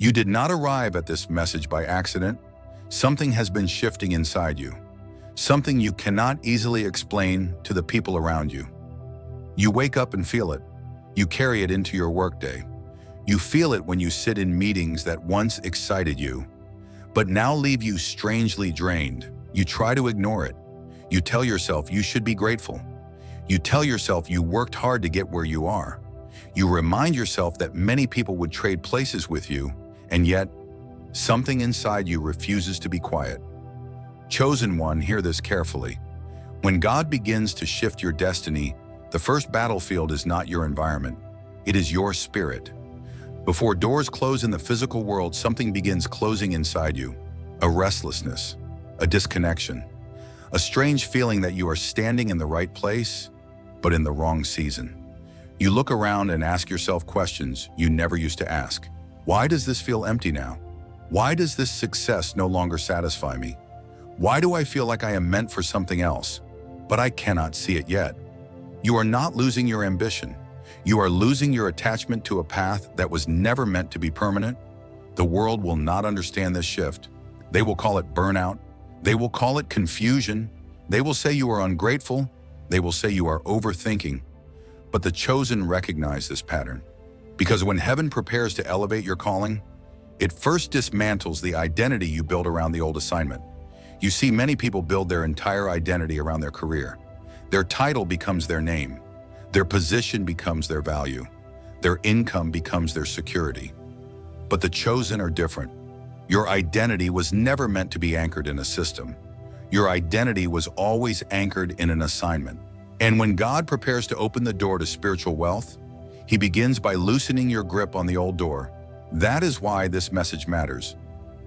You did not arrive at this message by accident. Something has been shifting inside you. Something you cannot easily explain to the people around you. You wake up and feel it. You carry it into your workday. You feel it when you sit in meetings that once excited you, but now leave you strangely drained. You try to ignore it. You tell yourself you should be grateful. You tell yourself you worked hard to get where you are. You remind yourself that many people would trade places with you, and yet, something inside you refuses to be quiet. Chosen one, hear this carefully. When God begins to shift your destiny, the first battlefield is not your environment. It is your spirit. Before doors close in the physical world, something begins closing inside you. A restlessness, a disconnection, a strange feeling that you are standing in the right place, but in the wrong season. You look around and ask yourself questions you never used to ask. Why does this feel empty now? Why does this success no longer satisfy me? Why do I feel like I am meant for something else, but I cannot see it yet? You are not losing your ambition. You are losing your attachment to a path that was never meant to be permanent. The world will not understand this shift. They will call it burnout. They will call it confusion. They will say you are ungrateful. They will say you are overthinking. But the chosen recognize this pattern. Because when heaven prepares to elevate your calling, it first dismantles the identity you built around the old assignment. You see, many people build their entire identity around their career. Their title becomes their name. Their position becomes their value. Their income becomes their security. But the chosen are different. Your identity was never meant to be anchored in a system. Your identity was always anchored in an assignment. And when God prepares to open the door to spiritual wealth, He begins by loosening your grip on the old door. That is why this message matters.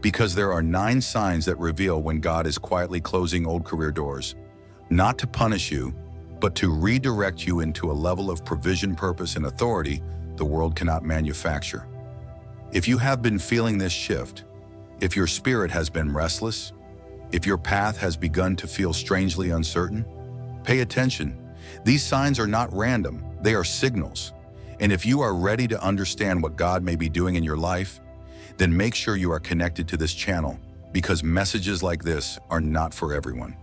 Because there are 9 signs that reveal when God is quietly closing old career doors. Not to punish you, but to redirect you into a level of provision, purpose, and authority the world cannot manufacture. If you have been feeling this shift, if your spirit has been restless, if your path has begun to feel strangely uncertain, pay attention. These signs are not random, they are signals. And if you are ready to understand what God may be doing in your life, then make sure you are connected to this channel, because messages like this are not for everyone.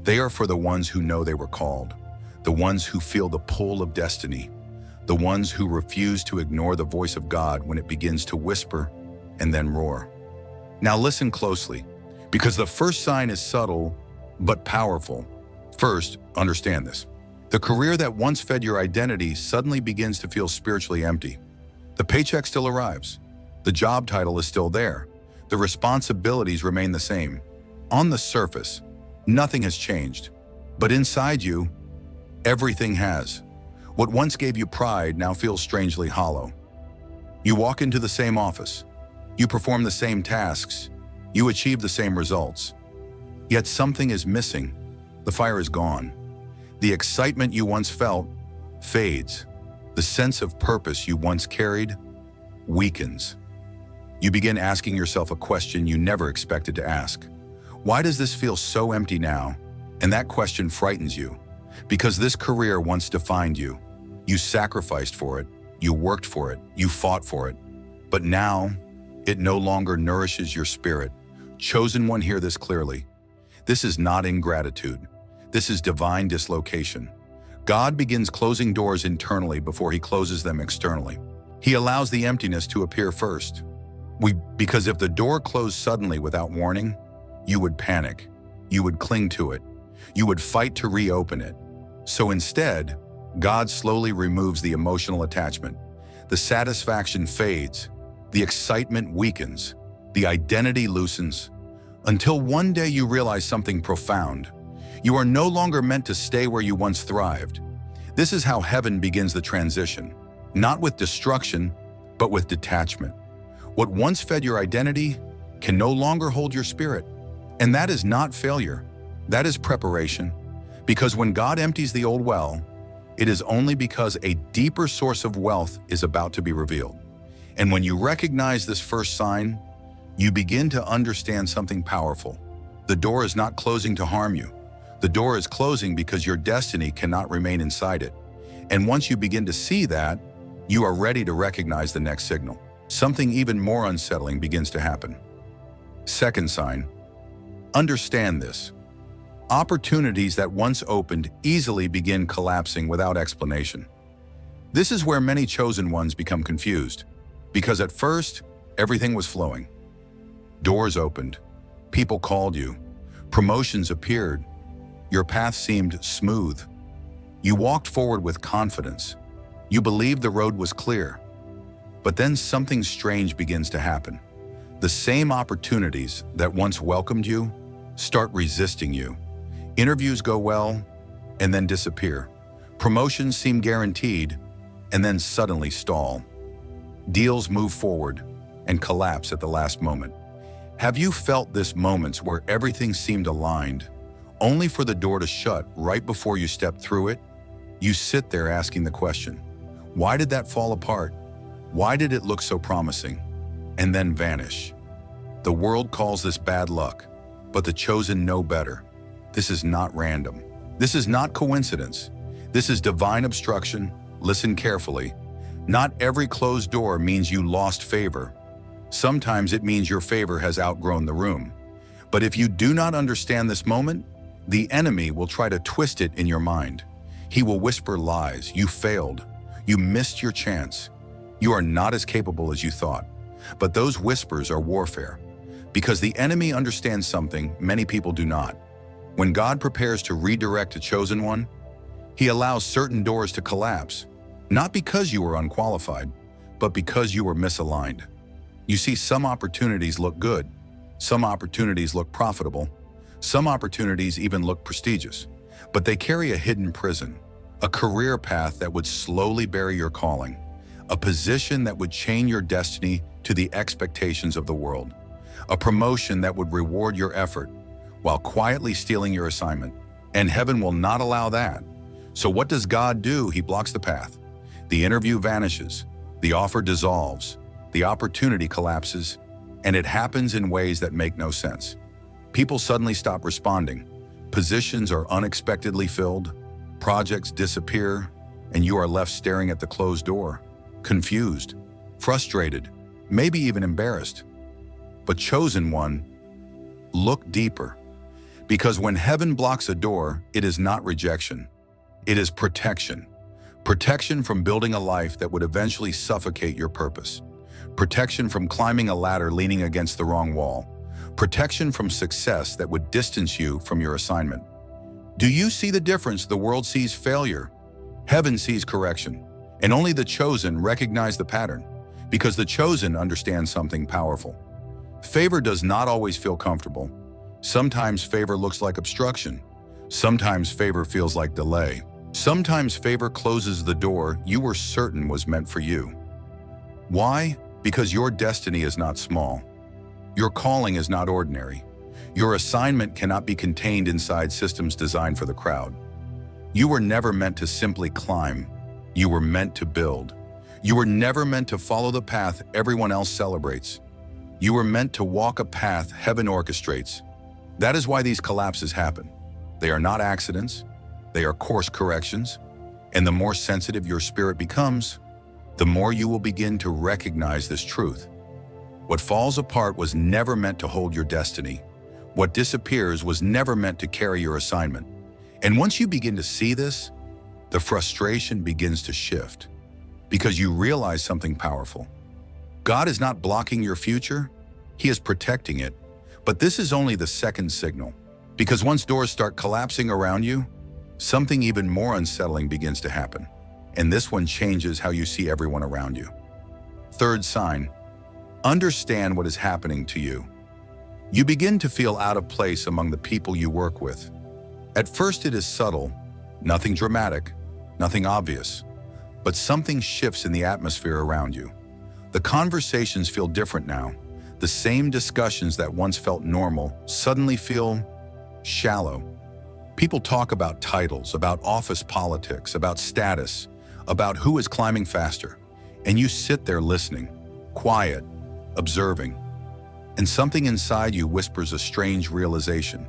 They are for the ones who know they were called, the ones who feel the pull of destiny, the ones who refuse to ignore the voice of God when it begins to whisper and then roar. Now listen closely, because the first sign is subtle but powerful. First, understand this. The career that once fed your identity suddenly begins to feel spiritually empty. The paycheck still arrives. The job title is still there. The responsibilities remain the same. On the surface, nothing has changed. But inside you, everything has. What once gave you pride now feels strangely hollow. You walk into the same office. You perform the same tasks. You achieve the same results. Yet something is missing. The fire is gone. The excitement you once felt fades. The sense of purpose you once carried weakens. You begin asking yourself a question you never expected to ask. Why does this feel so empty now? And that question frightens you, because this career once defined you. You sacrificed for it, you worked for it, you fought for it. But now, it no longer nourishes your spirit. Chosen one, hear this clearly. This is not ingratitude. This is divine dislocation. God begins closing doors internally before He closes them externally. He allows the emptiness to appear first. Because if the door closed suddenly without warning, you would panic. You would cling to it. You would fight to reopen it. So instead, God slowly removes the emotional attachment. The satisfaction fades. The excitement weakens. The identity loosens. Until one day you realize something profound. You are no longer meant to stay where you once thrived. This is how heaven begins the transition. Not with destruction, but with detachment. What once fed your identity can no longer hold your spirit. And that is not failure. That is preparation. Because when God empties the old well, it is only because a deeper source of wealth is about to be revealed. And when you recognize this first sign, you begin to understand something powerful. The door is not closing to harm you. The door is closing because your destiny cannot remain inside it. And once you begin to see that, you are ready to recognize the next signal. something even more unsettling begins to happen. Second sign, understand this. Opportunities that once opened easily begin collapsing without explanation. This is where many chosen ones become confused, because at first, everything was flowing. Doors opened, people called you, promotions appeared, your path seemed smooth. You walked forward with confidence. You believed the road was clear. But then something strange begins to happen. The same opportunities that once welcomed you start resisting you. Interviews go well and then disappear. Promotions seem guaranteed and then suddenly stall. Deals move forward and collapse at the last moment. Have you felt this moments where everything seemed aligned, only for the door to shut right before you step through it? You sit there asking the question, why did that fall apart? Why did it look so promising? And then vanish. The world calls this bad luck, but the chosen know better. This is not random. This is not coincidence. This is divine obstruction. Listen carefully. Not every closed door means you lost favor. Sometimes it means your favor has outgrown the room. But if you do not understand this moment, the enemy will try to twist it in your mind. He will whisper lies. You failed. You missed your chance. You are not as capable as you thought. But those whispers are warfare, because the enemy understands something many people do not. When God prepares to redirect a chosen one, He allows certain doors to collapse, not because you were unqualified, but because you were misaligned. You see, some opportunities look good, some opportunities look profitable, some opportunities even look prestigious, but they carry a hidden prison, a career path that would slowly bury your calling, a position that would chain your destiny to the expectations of the world, a promotion that would reward your effort while quietly stealing your assignment. And heaven will not allow that. So what does God do? He blocks the path. The interview vanishes, the offer dissolves, the opportunity collapses, and it happens in ways that make no sense. People suddenly stop responding, positions are unexpectedly filled, projects disappear, and you are left staring at the closed door, confused, frustrated, maybe even embarrassed. But chosen one, look deeper. Because when heaven blocks a door, it is not rejection. It is protection. Protection from building a life that would eventually suffocate your purpose. Protection from climbing a ladder leaning against the wrong wall. Protection from success that would distance you from your assignment. Do you see the difference? The world sees failure. Heaven sees correction. And only the chosen recognize the pattern, because the chosen understands something powerful. Favor does not always feel comfortable. Sometimes favor looks like obstruction. Sometimes favor feels like delay. Sometimes favor closes the door you were certain was meant for you. Why? Because your destiny is not small. Your calling is not ordinary. Your assignment cannot be contained inside systems designed for the crowd. You were never meant to simply climb. You were meant to build. You were never meant to follow the path everyone else celebrates. You were meant to walk a path heaven orchestrates. That is why these collapses happen. They are not accidents. They are course corrections. And the more sensitive your spirit becomes, the more you will begin to recognize this truth. What falls apart was never meant to hold your destiny. What disappears was never meant to carry your assignment. And once you begin to see this, the frustration begins to shift, because you realize something powerful. God is not blocking your future, He is protecting it. But this is only the second signal, because once doors start collapsing around you, something even more unsettling begins to happen. And this one changes how you see everyone around you. Third sign, understand what is happening to you. You begin to feel out of place among the people you work with. At first it is subtle, nothing dramatic, nothing obvious, but something shifts in the atmosphere around you. The conversations feel different now. The same discussions that once felt normal suddenly feel shallow. People talk about titles, about office politics, about status, about who is climbing faster. And you sit there listening, quiet, observing. And something inside you whispers a strange realization.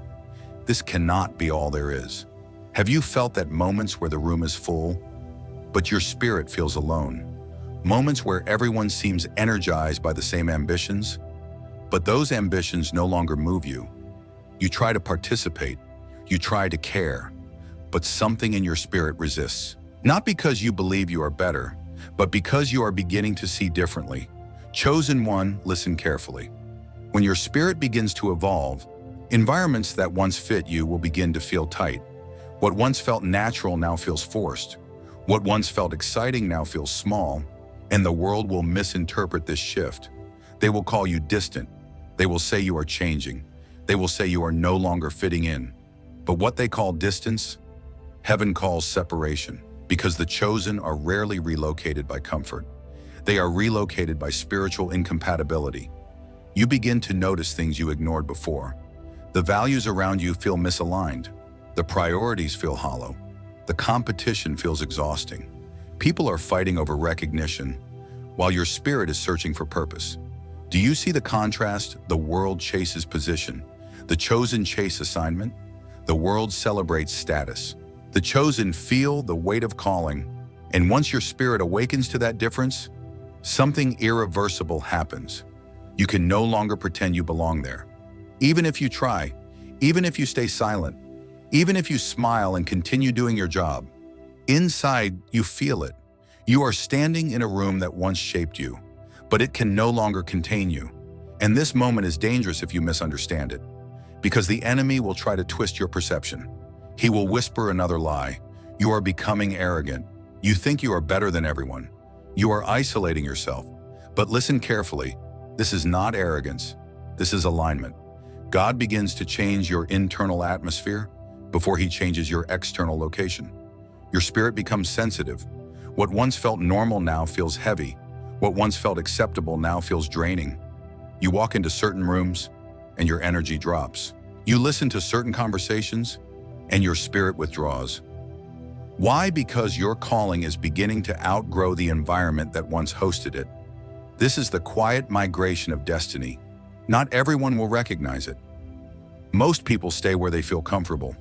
This cannot be all there is. Have you felt that moments where the room is full, but your spirit feels alone? Moments where everyone seems energized by the same ambitions, but those ambitions no longer move you. You try to participate, you try to care, but something in your spirit resists. Not because you believe you are better, but because you are beginning to see differently. Chosen one, listen carefully. When your spirit begins to evolve, environments that once fit you will begin to feel tight. What once felt natural now feels forced. What once felt exciting now feels small, and the world will misinterpret this shift. They will call you distant. They will say you are changing. They will say you are no longer fitting in. But what they call distance, heaven calls separation, because the chosen are rarely relocated by comfort. They are relocated by spiritual incompatibility. You begin to notice things you ignored before. The values around you feel misaligned. The priorities feel hollow. The competition feels exhausting. People are fighting over recognition, while your spirit is searching for purpose. Do you see the contrast? The world chases position. The chosen chase assignment. The world celebrates status. The chosen feel the weight of calling. And once your spirit awakens to that difference, something irreversible happens. You can no longer pretend you belong there. Even if you try, even if you stay silent, even if you smile and continue doing your job, inside you feel it. You are standing in a room that once shaped you, but it can no longer contain you. And this moment is dangerous if you misunderstand it, because the enemy will try to twist your perception. He will whisper another lie. You are becoming arrogant. You think you are better than everyone. You are isolating yourself. But listen carefully. This is not arrogance. This is alignment. God begins to change your internal atmosphere before he changes your external location. Your spirit becomes sensitive. What once felt normal now feels heavy. What once felt acceptable now feels draining. You walk into certain rooms and your energy drops. You listen to certain conversations and your spirit withdraws. Why? Because your calling is beginning to outgrow the environment that once hosted it. This is the quiet migration of destiny. Not everyone will recognize it. Most people stay where they feel comfortable.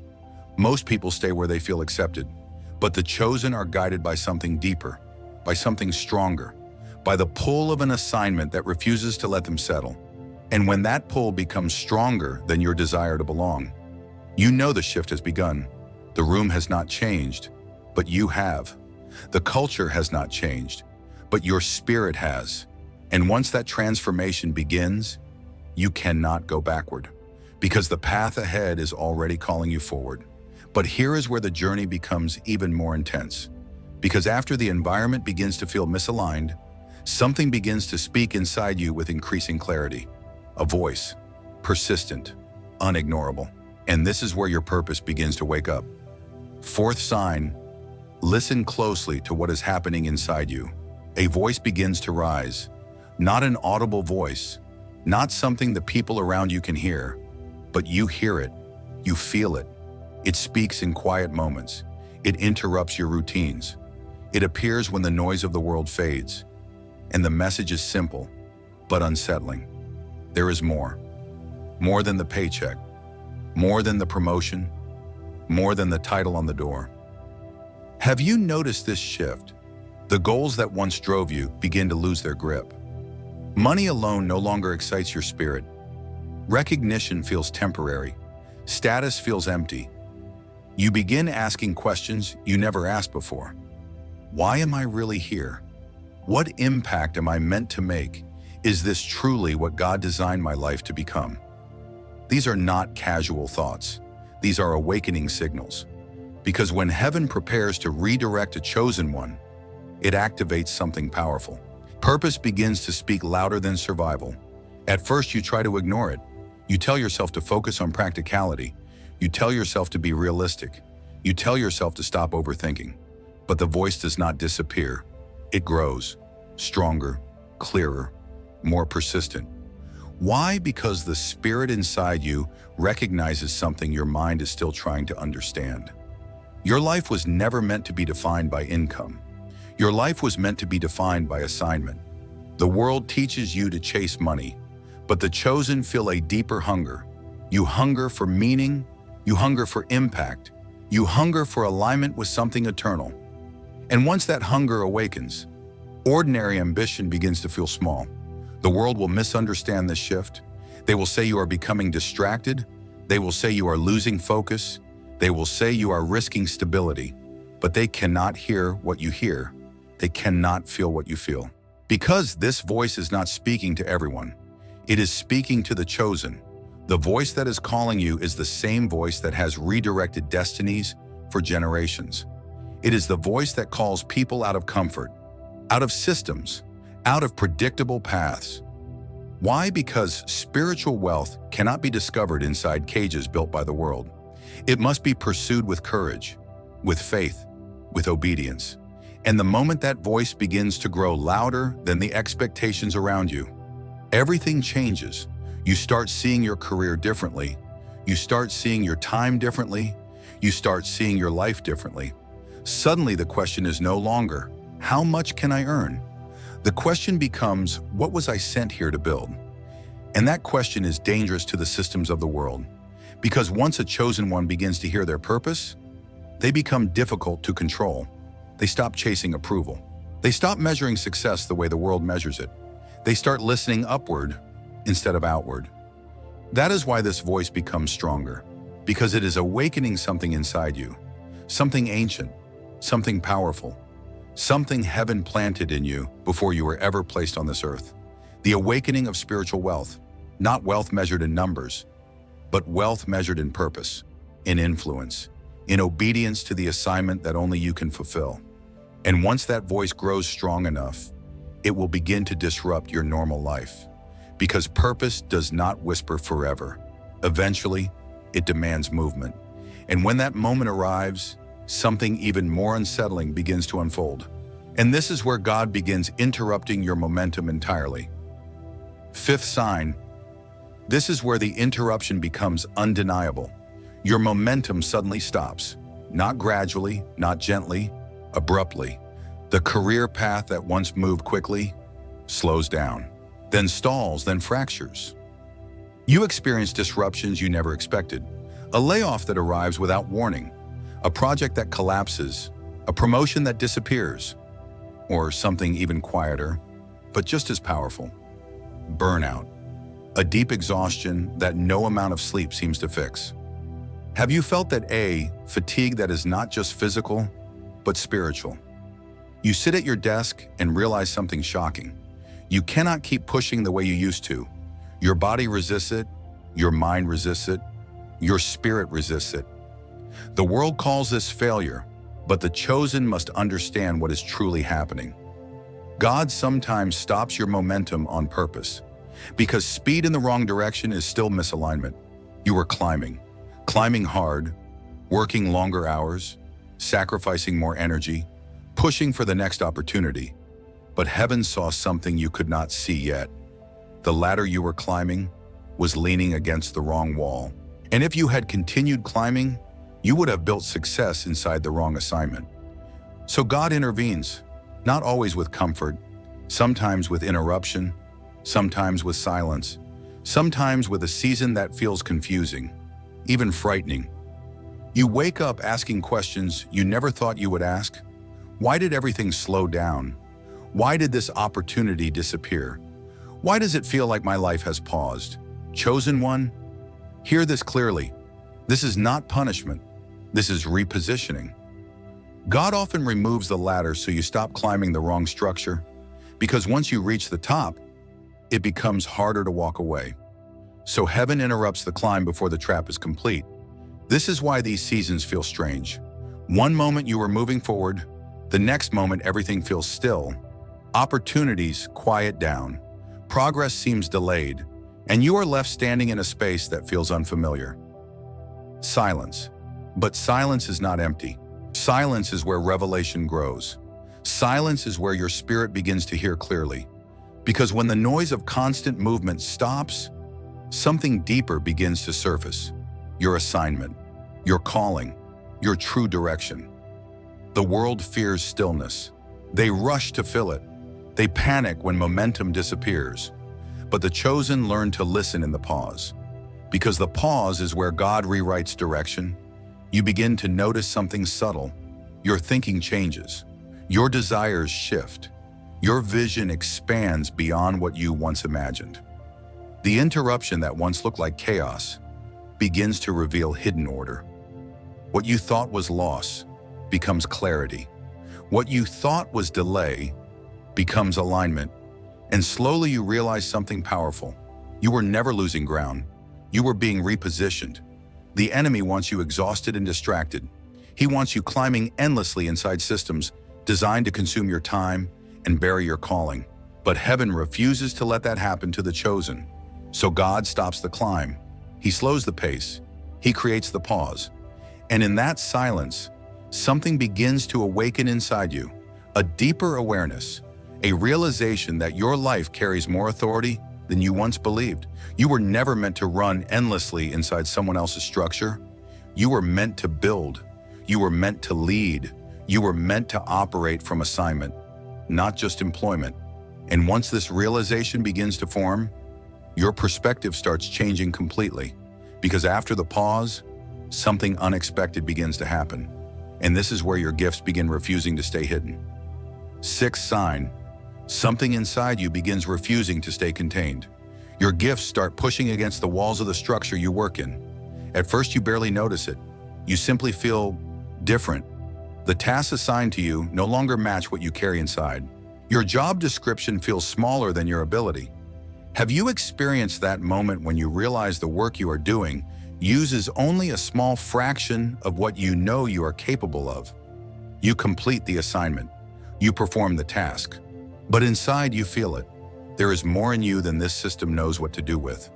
Most people stay where they feel accepted. But the chosen are guided by something deeper, by something stronger, by the pull of an assignment that refuses to let them settle. And when that pull becomes stronger than your desire to belong, you know the shift has begun. The room has not changed, but you have. The culture has not changed, but your spirit has. And once that transformation begins, you cannot go backward, because the path ahead is already calling you forward. But here is where the journey becomes even more intense, because after the environment begins to feel misaligned, something begins to speak inside you with increasing clarity. A voice, persistent, unignorable. And this is where your purpose begins to wake up. Fourth sign, listen closely to what is happening inside you. A voice begins to rise, not an audible voice, not something the people around you can hear, but you hear it, you feel it. It speaks in quiet moments. It interrupts your routines. It appears when the noise of the world fades. And the message is simple, but unsettling. There is more. More than the paycheck. More than the promotion. More than the title on the door. Have you noticed this shift? The goals that once drove you begin to lose their grip. Money alone no longer excites your spirit. Recognition feels temporary. Status feels empty. You begin asking questions you never asked before. Why am I really here? What impact am I meant to make? Is this truly what God designed my life to become? These are not casual thoughts. These are awakening signals. Because when heaven prepares to redirect a chosen one, it activates something powerful. Purpose begins to speak louder than survival. At first, you try to ignore it. You tell yourself to focus on practicality. You tell yourself to be realistic. You tell yourself to stop overthinking. But the voice does not disappear. It grows, stronger, clearer, more persistent. Why? Because the spirit inside you recognizes something your mind is still trying to understand. Your life was never meant to be defined by income. Your life was meant to be defined by assignment. The world teaches you to chase money, but the chosen feel a deeper hunger. You hunger for meaning. You hunger for impact. You hunger for alignment with something eternal. And once that hunger awakens, Ordinary ambition begins to feel small. The world will misunderstand this shift. They will say you are becoming distracted. They will say you are losing focus. They will say you are risking stability. But they cannot hear what you hear. They cannot feel what you feel. Because this voice is not speaking to everyone. It is speaking to the chosen. The voice that is calling you is the same voice that has redirected destinies for generations. It is the voice that calls people out of comfort, out of systems, out of predictable paths. Why? Because spiritual wealth cannot be discovered inside cages built by the world. It must be pursued with courage, with faith, with obedience. And the moment that voice begins to grow louder than the expectations around you, everything changes. You start seeing your career differently. You start seeing your time differently. You start seeing your life differently. Suddenly the question is no longer, how much can I earn? The question becomes, what was I sent here to build? And that question is dangerous to the systems of the world, because once a chosen one begins to hear their purpose, they become difficult to control. They stop chasing approval. They stop measuring success the way the world measures it. They start listening upward instead of outward. That is why this voice becomes stronger, because it is awakening something inside you, something ancient, something powerful, something heaven planted in you before you were ever placed on this earth. The awakening of spiritual wealth, not wealth measured in numbers, but wealth measured in purpose, in influence, in obedience to the assignment that only you can fulfill. And once that voice grows strong enough, it will begin to disrupt your normal life. Because purpose does not whisper forever. Eventually, it demands movement. And when that moment arrives, something even more unsettling begins to unfold. And this is where God begins interrupting your momentum entirely. Fifth sign, this is where the interruption becomes undeniable. Your momentum suddenly stops. Not gradually, not gently, abruptly. The career path that once moved quickly slows down, then stalls, then fractures. You experience disruptions you never expected. A layoff that arrives without warning, a project that collapses, a promotion that disappears, or something even quieter, but just as powerful. Burnout, a deep exhaustion that no amount of sleep seems to fix. Have you felt that fatigue that is not just physical, but spiritual? You sit at your desk and realize something shocking. You cannot keep pushing the way you used to. Your body resists it, your mind resists it, your spirit resists it. The world calls this failure, but the chosen must understand what is truly happening. God sometimes stops your momentum on purpose, because speed in the wrong direction is still misalignment. You were climbing hard, working longer hours, sacrificing more energy, pushing for the next opportunity. But heaven saw something you could not see yet. The ladder you were climbing was leaning against the wrong wall. And if you had continued climbing, you would have built success inside the wrong assignment. So God intervenes, not always with comfort, sometimes with interruption, sometimes with silence, sometimes with a season that feels confusing, even frightening. You wake up asking questions you never thought you would ask. Why did everything slow down? Why did this opportunity disappear? Why does it feel like my life has paused? Chosen one, hear this clearly. This is not punishment. This is repositioning. God often removes the ladder so you stop climbing the wrong structure, because once you reach the top, it becomes harder to walk away. So heaven interrupts the climb before the trap is complete. This is why these seasons feel strange. One moment you are moving forward, the next moment everything feels still. Opportunities quiet down. Progress seems delayed, and you are left standing in a space that feels unfamiliar. Silence. But silence is not empty. Silence is where revelation grows. Silence is where your spirit begins to hear clearly. Because when the noise of constant movement stops, something deeper begins to surface. Your assignment, your calling, your true direction. The world fears stillness. They rush to fill it. They panic when momentum disappears. But the chosen learn to listen in the pause. Because the pause is where God rewrites direction. You begin to notice something subtle. Your thinking changes. Your desires shift. Your vision expands beyond what you once imagined. The interruption that once looked like chaos begins to reveal hidden order. What you thought was loss becomes clarity. What you thought was delay becomes alignment. And slowly you realize something powerful. You were never losing ground. You were being repositioned. The enemy wants you exhausted and distracted. He wants you climbing endlessly inside systems designed to consume your time and bury your calling. But heaven refuses to let that happen to the chosen. So God stops the climb. He slows the pace. He creates the pause. And in that silence, something begins to awaken inside you, a deeper awareness, a realization that your life carries more authority than you once believed. You were never meant to run endlessly inside someone else's structure. You were meant to build. You were meant to lead. You were meant to operate from assignment, not just employment. And once this realization begins to form, your perspective starts changing completely. Because after the pause, something unexpected begins to happen. And this is where your gifts begin refusing to stay hidden. Sixth sign, something inside you begins refusing to stay contained. Your gifts start pushing against the walls of the structure you work in. At first, you barely notice it. You simply feel different. The tasks assigned to you no longer match what you carry inside. Your job description feels smaller than your ability. Have you experienced that moment when you realize the work you are doing uses only a small fraction of what you know you are capable of? You complete the assignment. You perform the task. But inside you feel it. There is more in you than this system knows what to do with.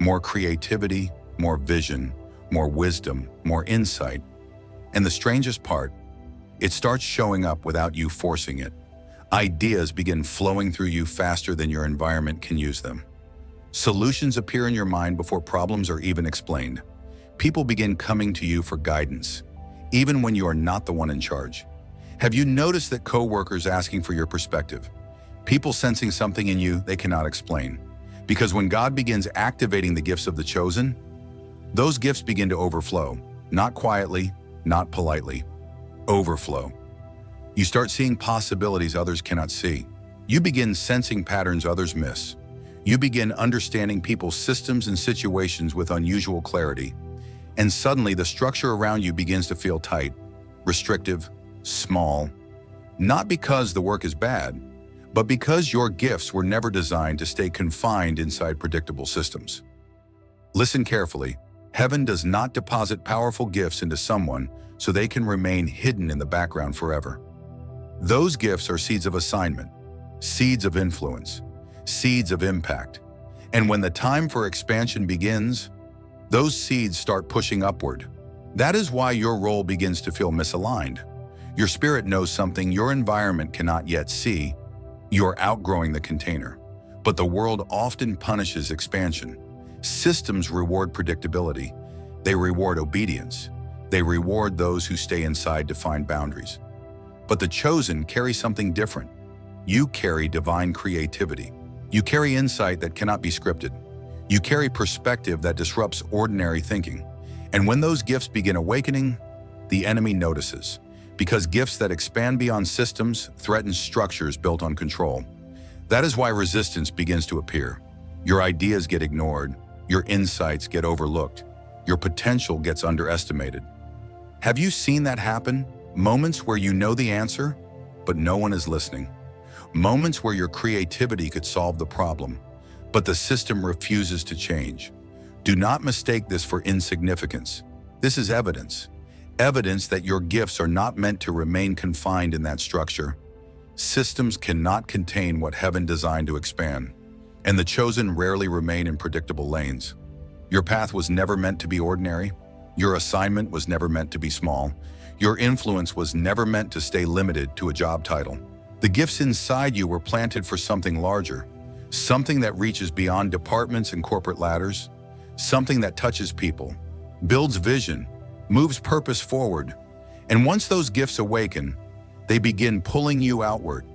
More creativity, more vision, more wisdom, more insight. And the strangest part, it starts showing up without you forcing it. Ideas begin flowing through you faster than your environment can use them. Solutions appear in your mind before problems are even explained. People begin coming to you for guidance, even when you are not the one in charge. Have you noticed that coworkers asking for your perspective? People sensing something in you they cannot explain. Because when God begins activating the gifts of the chosen, those gifts begin to overflow, not quietly, not politely. Overflow. You start seeing possibilities others cannot see. You begin sensing patterns others miss. You begin understanding people's systems and situations with unusual clarity. And suddenly the structure around you begins to feel tight, restrictive, small. Not because the work is bad, but because your gifts were never designed to stay confined inside predictable systems. Listen carefully. Heaven does not deposit powerful gifts into someone so they can remain hidden in the background forever. Those gifts are seeds of assignment, seeds of influence, seeds of impact. And when the time for expansion begins, those seeds start pushing upward. That is why your role begins to feel misaligned. Your spirit knows something your environment cannot yet see. You're outgrowing the container. But the world often punishes expansion. Systems reward predictability. They reward obedience. They reward those who stay inside to find boundaries. But the chosen carry something different. You carry divine creativity. You carry insight that cannot be scripted. You carry perspective that disrupts ordinary thinking. And when those gifts begin awakening, the enemy notices. Because gifts that expand beyond systems threaten structures built on control. That is why resistance begins to appear. Your ideas get ignored. Your insights get overlooked. Your potential gets underestimated. Have you seen that happen? Moments where you know the answer, but no one is listening. Moments where your creativity could solve the problem, but the system refuses to change. Do not mistake this for insignificance. This is evidence. Evidence that your gifts are not meant to remain confined in that structure. Systems cannot contain what heaven designed to expand, and the chosen rarely remain in predictable lanes. Your path was never meant to be ordinary. Your assignment was never meant to be small. Your influence was never meant to stay limited to a job title. The gifts inside you were planted for something larger, something that reaches beyond departments and corporate ladders, something that touches people, builds vision, moves purpose forward. And once those gifts awaken, they begin pulling you outward,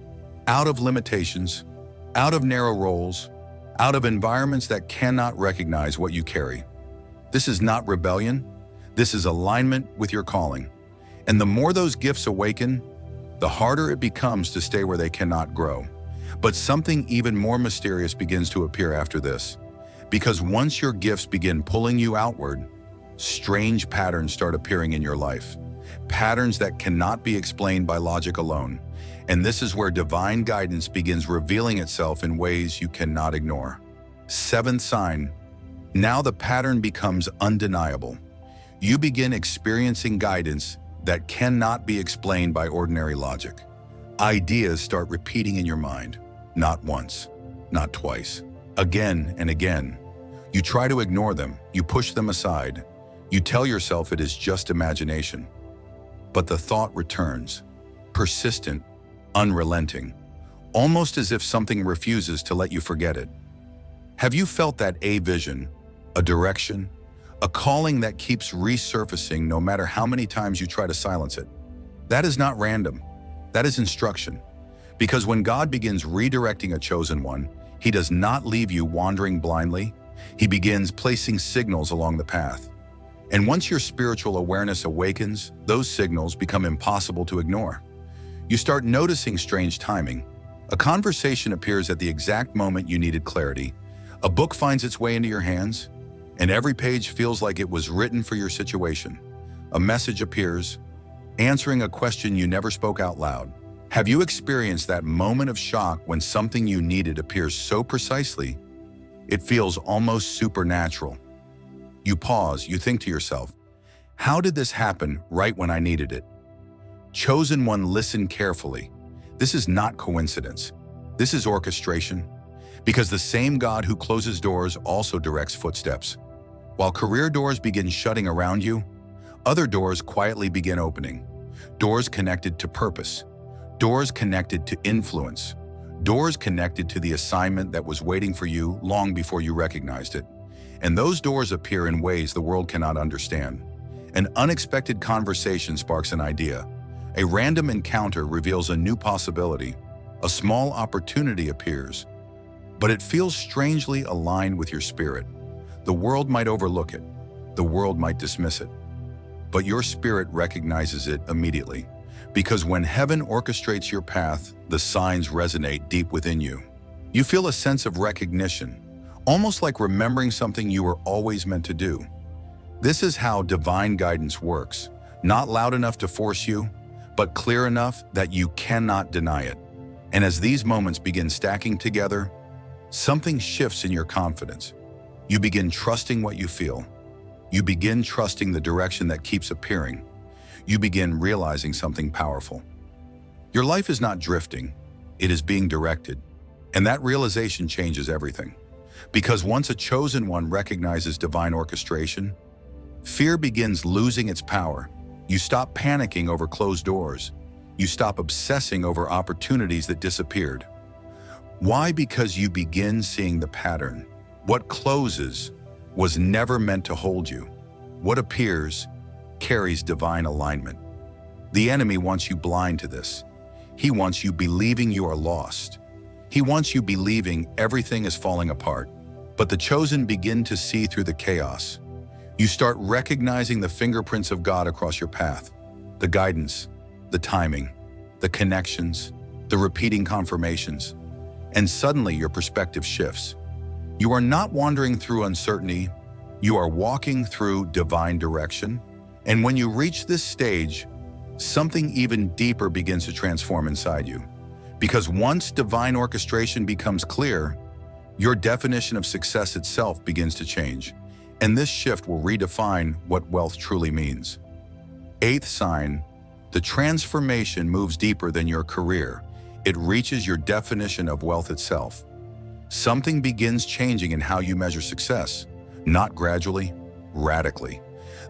out of limitations, out of narrow roles, out of environments that cannot recognize what you carry. This is not rebellion. This is alignment with your calling. And the more those gifts awaken, the harder it becomes to stay where they cannot grow. But something even more mysterious begins to appear after this. Because once your gifts begin pulling you outward, strange patterns start appearing in your life. Patterns that cannot be explained by logic alone. And this is where divine guidance begins revealing itself in ways you cannot ignore. Seventh sign. Now the pattern becomes undeniable. You begin experiencing guidance that cannot be explained by ordinary logic. Ideas start repeating in your mind, not once, not twice, again and again. You try to ignore them, you push them aside. You tell yourself it is just imagination. But the thought returns, persistent, unrelenting, almost as if something refuses to let you forget it. Have you felt that a vision, a direction, a calling that keeps resurfacing no matter how many times you try to silence it? That is not random. That is instruction. Because when God begins redirecting a chosen one, He does not leave you wandering blindly. He begins placing signals along the path. And once your spiritual awareness awakens, those signals become impossible to ignore. You start noticing strange timing. A conversation appears at the exact moment you needed clarity. A book finds its way into your hands, and every page feels like it was written for your situation. A message appears, answering a question you never spoke out loud. Have you experienced that moment of shock when something you needed appears so precisely, it feels almost supernatural? You pause, you think to yourself, how did this happen right when I needed it? Chosen one, listen carefully. This is not coincidence. This is orchestration. Because the same God who closes doors also directs footsteps. While career doors begin shutting around you, other doors quietly begin opening. Doors connected to purpose. Doors connected to influence. Doors connected to the assignment that was waiting for you long before you recognized it. And those doors appear in ways the world cannot understand. An unexpected conversation sparks an idea. A random encounter reveals a new possibility. A small opportunity appears, but it feels strangely aligned with your spirit. The world might overlook it. The world might dismiss it. But your spirit recognizes it immediately. Because when heaven orchestrates your path, the signs resonate deep within you. You feel a sense of recognition, almost like remembering something you were always meant to do. This is how divine guidance works. Not loud enough to force you, but clear enough that you cannot deny it. And as these moments begin stacking together, something shifts in your confidence. You begin trusting what you feel. You begin trusting the direction that keeps appearing. You begin realizing something powerful. Your life is not drifting, it is being directed. And that realization changes everything. Because once a chosen one recognizes divine orchestration, fear begins losing its power. You stop panicking over closed doors. You stop obsessing over opportunities that disappeared. Why? Because you begin seeing the pattern. What closes was never meant to hold you. What appears carries divine alignment. The enemy wants you blind to this. He wants you believing you are lost. He wants you believing everything is falling apart. But the chosen begin to see through the chaos. You start recognizing the fingerprints of God across your path, the guidance, the timing, the connections, the repeating confirmations, and suddenly your perspective shifts. You are not wandering through uncertainty, you are walking through divine direction. And when you reach this stage, something even deeper begins to transform inside you. Because once divine orchestration becomes clear, your definition of success itself begins to change. And this shift will redefine what wealth truly means. Eighth sign, the transformation moves deeper than your career. It reaches your definition of wealth itself. Something begins changing in how you measure success, not gradually, radically.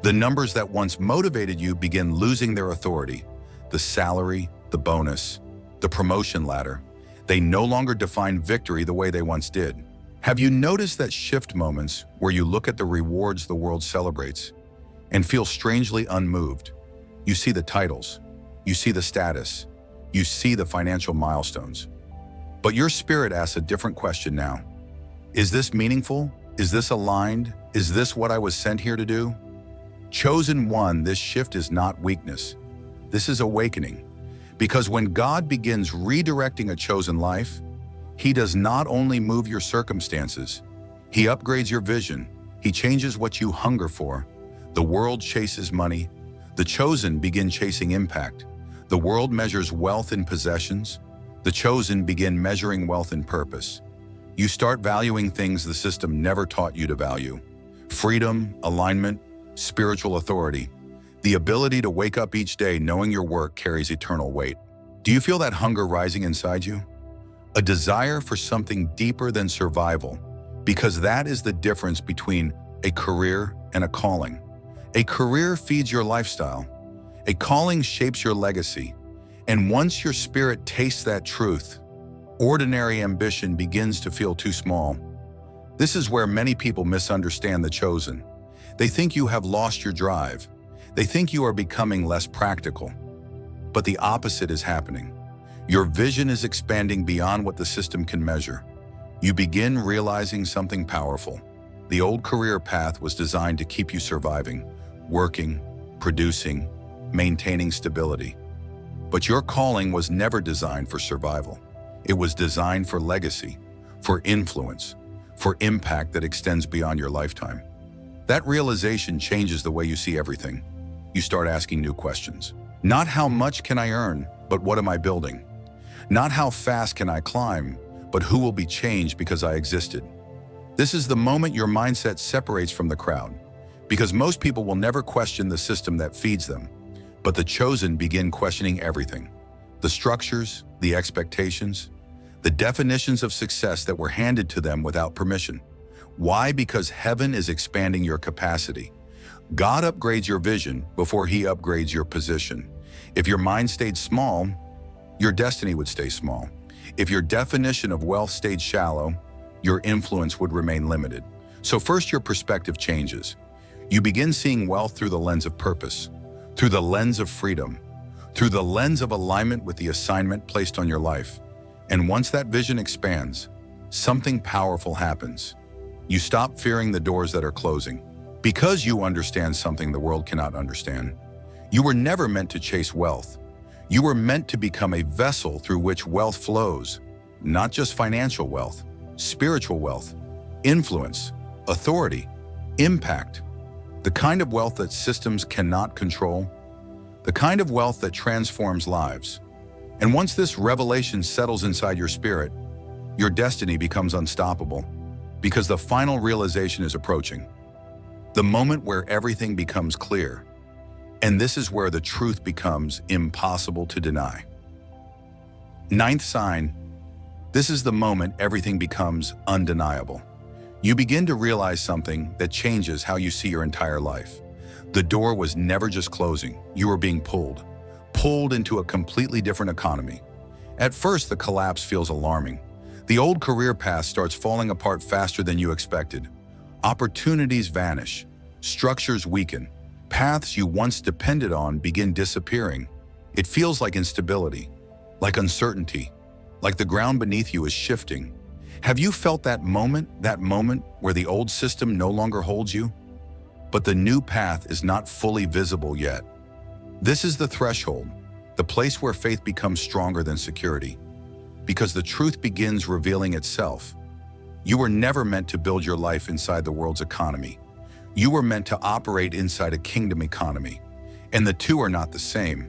The numbers that once motivated you begin losing their authority. The salary, the bonus, the promotion ladder, they no longer define victory the way they once did. Have you noticed that shift moments where you look at the rewards the world celebrates and feel strangely unmoved? You see the titles, you see the status, you see the financial milestones. But your spirit asks a different question now. Is this meaningful? Is this aligned? Is this what I was sent here to do? Chosen one, this shift is not weakness. This is awakening. Because when God begins redirecting a chosen life, He does not only move your circumstances, he upgrades your vision. He changes what you hunger for. The world chases money. The chosen begin chasing impact. The world measures wealth in possessions. The chosen begin measuring wealth in purpose. You start valuing things the system never taught you to value. Freedom, alignment, spiritual authority. The ability to wake up each day knowing your work carries eternal weight. Do you feel that hunger rising inside you? A desire for something deeper than survival, because that is the difference between a career and a calling. A career feeds your lifestyle. A calling shapes your legacy. And once your spirit tastes that truth, ordinary ambition begins to feel too small. This is where many people misunderstand the chosen. They think you have lost your drive. They think you are becoming less practical. But the opposite is happening. Your vision is expanding beyond what the system can measure. You begin realizing something powerful. The old career path was designed to keep you surviving, working, producing, maintaining stability. But your calling was never designed for survival. It was designed for legacy, for influence, for impact that extends beyond your lifetime. That realization changes the way you see everything. You start asking new questions. Not how much can I earn, but what am I building? Not how fast can I climb, but who will be changed because I existed? This is the moment your mindset separates from the crowd, because most people will never question the system that feeds them, but the chosen begin questioning everything. The structures, the expectations, the definitions of success that were handed to them without permission. Why? Because heaven is expanding your capacity. God upgrades your vision before he upgrades your position. If your mind stayed small, your destiny would stay small. If your definition of wealth stayed shallow, your influence would remain limited. So first, your perspective changes. You begin seeing wealth through the lens of purpose, through the lens of freedom, through the lens of alignment with the assignment placed on your life. And once that vision expands, something powerful happens. You stop fearing the doors that are closing, because you understand something the world cannot understand. You were never meant to chase wealth. You were meant to become a vessel through which wealth flows, not just financial wealth, spiritual wealth, influence, authority, impact, the kind of wealth that systems cannot control, the kind of wealth that transforms lives. And once this revelation settles inside your spirit, your destiny becomes unstoppable, because the final realization is approaching. The moment where everything becomes clear. And this is where the truth becomes impossible to deny. Ninth sign, this is the moment everything becomes undeniable. You begin to realize something that changes how you see your entire life. The door was never just closing, you were being pulled into a completely different economy. At first, the collapse feels alarming. The old career path starts falling apart faster than you expected. Opportunities vanish, structures weaken, paths you once depended on begin disappearing. It feels like instability, like uncertainty, like the ground beneath you is shifting. Have you felt that moment where the old system no longer holds you? But the new path is not fully visible yet. This is the threshold, the place where faith becomes stronger than security, because the truth begins revealing itself. You were never meant to build your life inside the world's economy. You were meant to operate inside a kingdom economy, and the two are not the same.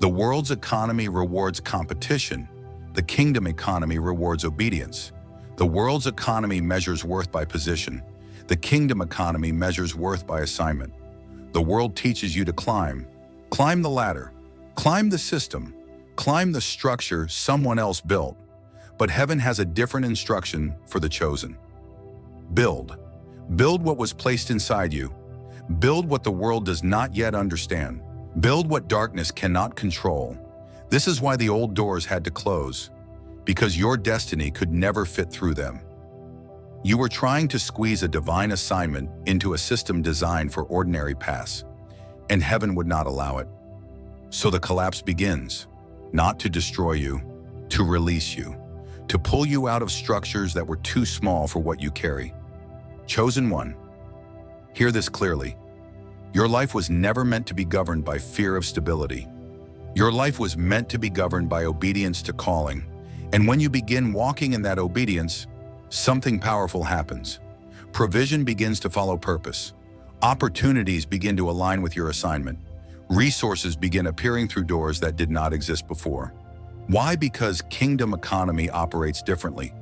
The world's economy rewards competition. The kingdom economy rewards obedience. The world's economy measures worth by position. The kingdom economy measures worth by assignment. The world teaches you to climb the ladder, climb the system, climb the structure someone else built. But heaven has a different instruction for the chosen. Build what was placed inside you. Build what the world does not yet understand. Build what darkness cannot control. This is why the old doors had to close, because your destiny could never fit through them. You were trying to squeeze a divine assignment into a system designed for ordinary paths, and heaven would not allow it. So the collapse begins, not to destroy you, to release you, to pull you out of structures that were too small for what you carry. Chosen one, hear this clearly. Your life was never meant to be governed by fear of stability. Your life was meant to be governed by obedience to calling. And when you begin walking in that obedience, something powerful happens. Provision begins to follow purpose. Opportunities begin to align with your assignment. Resources begin appearing through doors that did not exist before. Why? Because kingdom economy operates differently.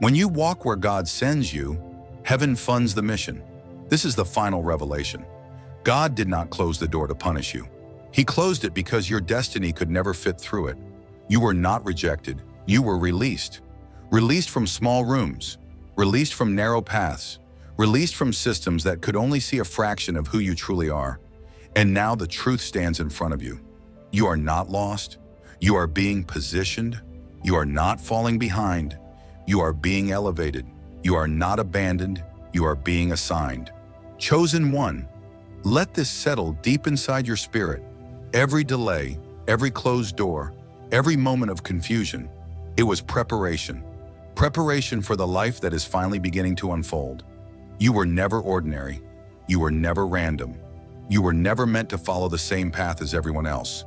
When you walk where God sends you, heaven funds the mission. This is the final revelation. God did not close the door to punish you. He closed it because your destiny could never fit through it. You were not rejected. You were released. Released from small rooms. Released from narrow paths. Released from systems that could only see a fraction of who you truly are. And now the truth stands in front of you. You are not lost. You are being positioned. You are not falling behind. You are being elevated. You are not abandoned. You are being assigned. Chosen one. Let this settle deep inside your spirit. Every delay, every closed door, every moment of confusion, it was preparation. Preparation for the life that is finally beginning to unfold. You were never ordinary. You were never random. You were never meant to follow the same path as everyone else.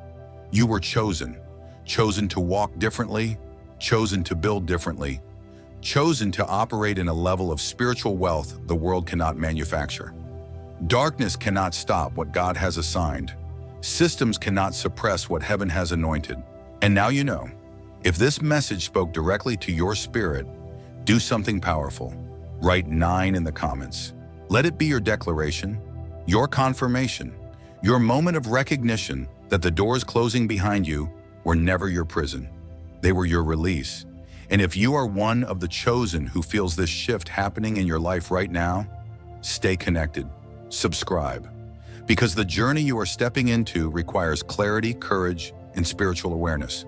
You were chosen. Chosen to walk differently. Chosen to build differently. Chosen to operate in a level of spiritual wealth the world cannot manufacture. Darkness cannot stop what God has assigned. Systems cannot suppress what heaven has anointed. And now you know. If this message spoke directly to your spirit, do something powerful. Write 9 in the comments. Let it be your declaration, your confirmation, your moment of recognition that the doors closing behind you were never your prison. They were your release. And if you are one of the chosen who feels this shift happening in your life right now, stay connected, subscribe. Because the journey you are stepping into requires clarity, courage, and spiritual awareness.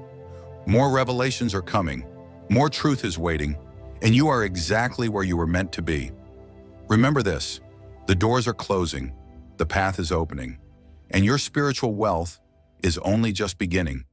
More revelations are coming, more truth is waiting, and you are exactly where you were meant to be. Remember this, the doors are closing, the path is opening, and your spiritual wealth is only just beginning.